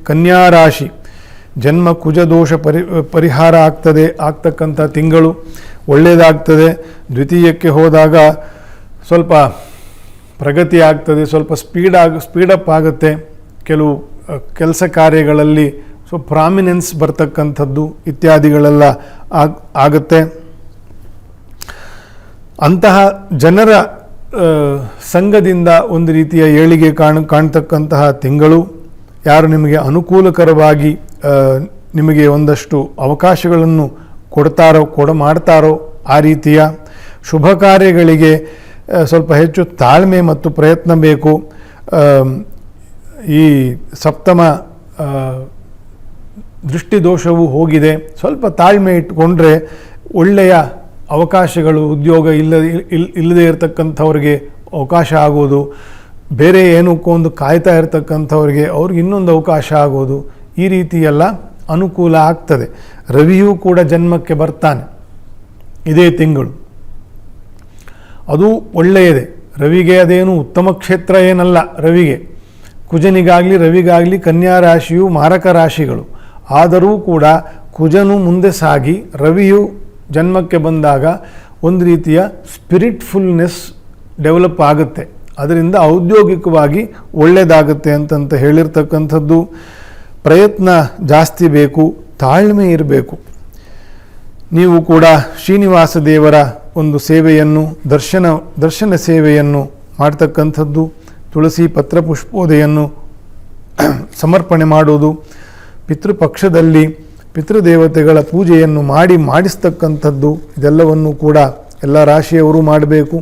ಕನ್ಯಾ ರಾಶಿ ಜನ್ಮ ಕುಜದೋಷ ಪರಿಹಾರ ಆಗ್ತಕ್ಕಂಥ ತಿಂಗಳು, ಒಳ್ಳೆಯದಾಗ್ತದೆ. ದ್ವಿತೀಯಕ್ಕೆ ಹೋದಾಗ ಸ್ವಲ್ಪ ಪ್ರಗತಿ ಆಗ್ತದೆ, ಸ್ವಲ್ಪ ಸ್ಪೀಡಪ್ ಆಗುತ್ತೆ. ಕೆಲವು ಕೆಲಸ ಕಾರ್ಯಗಳಲ್ಲಿ ಪ್ರಾಮಿನೆನ್ಸ್ ಬರ್ತಕ್ಕಂಥದ್ದು ಇತ್ಯಾದಿಗಳೆಲ್ಲ ಆಗುತ್ತೆ. ಅಂತಹ ಜನರ ಸಂಘದಿಂದ ಒಂದು ರೀತಿಯ ಏಳಿಗೆ ಕಾಣ್ತಕ್ಕಂತಹ ತಿಂಗಳು. ಯಾರು ನಿಮಗೆ ಅನುಕೂಲಕರವಾಗಿ ನಿಮಗೆ ಒಂದಷ್ಟು ಅವಕಾಶಗಳನ್ನು ಮಾಡ್ತಾರೋ ಆ ರೀತಿಯ ಶುಭ ಕಾರ್ಯಗಳಿಗೆ ಸ್ವಲ್ಪ ಹೆಚ್ಚು ತಾಳ್ಮೆ ಮತ್ತು ಪ್ರಯತ್ನ ಬೇಕು. ಈ ಸಪ್ತಮ ದೃಷ್ಟಿದೋಷವು ಹೋಗಿದೆ. ಸ್ವಲ್ಪ ತಾಳ್ಮೆ ಇಟ್ಟುಕೊಂಡ್ರೆ ಒಳ್ಳೆಯ ಅವಕಾಶಗಳು, ಉದ್ಯೋಗ ಇಲ್ಲದೆ ಇರತಕ್ಕಂಥವ್ರಿಗೆ ಅವಕಾಶ ಆಗೋದು, ಬೇರೆ ಏನಕ್ಕೊಂದು ಕಾಯ್ತಾ ಇರತಕ್ಕಂಥವ್ರಿಗೆ ಅವ್ರಿಗೆ ಇನ್ನೊಂದು ಅವಕಾಶ ಆಗೋದು, ಈ ರೀತಿಯೆಲ್ಲ ಅನುಕೂಲ ಆಗ್ತದೆ. ರವಿಯೂ ಕೂಡ ಜನ್ಮಕ್ಕೆ ಬರ್ತಾನೆ ಇದೇ ತಿಂಗಳು. ಅದು ಒಳ್ಳೆಯದೇ. ರವಿಗೆ ಅದೇನು ಉತ್ತಮ ಕ್ಷೇತ್ರ ಏನಲ್ಲ. ಕುಜನಿಗಾಗಲಿ ರವಿಗಾಗಲಿ ಕನ್ಯಾ ರಾಶಿಯು ಮಾರಕ ರಾಶಿಗಳು. ಆದರೂ ಕೂಡ ಕುಜನು ಮುಂದೆ ಸಾಗಿ ರವಿಯು ಜನ್ಮಕ್ಕೆ ಬಂದಾಗ ಒಂದು ರೀತಿಯ ಸ್ಪಿರಿಟ್ಫುಲ್ನೆಸ್ ಡೆವಲಪ್ ಆಗುತ್ತೆ. ಅದರಿಂದ ಔದ್ಯೋಗಿಕವಾಗಿ ಒಳ್ಳೆಯದಾಗುತ್ತೆ ಅಂತ ಹೇಳಿರ್ತಕ್ಕಂಥದ್ದು. ಪ್ರಯತ್ನ ಜಾಸ್ತಿ ಬೇಕು, ತಾಳ್ಮೆ ಇರಬೇಕು. ನೀವು ಕೂಡ ಶ್ರೀನಿವಾಸ ದೇವರ ಒಂದು ಸೇವೆಯನ್ನು ದರ್ಶನ ಸೇವೆಯನ್ನು ಮಾಡ್ತಕ್ಕಂಥದ್ದು, ತುಳಸಿ ಪತ್ರಪುಷ್ಪೋದೆಯನ್ನು ಸಮರ್ಪಣೆ ಮಾಡೋದು, ಪಿತೃಪಕ್ಷದಲ್ಲಿ ಪಿತೃದೇವತೆಗಳ ಪೂಜೆಯನ್ನು ಮಾಡಿಸ್ತಕ್ಕಂಥದ್ದು, ಇದೆಲ್ಲವನ್ನು ಕೂಡ ಎಲ್ಲ ರಾಶಿಯವರು ಮಾಡಬೇಕು.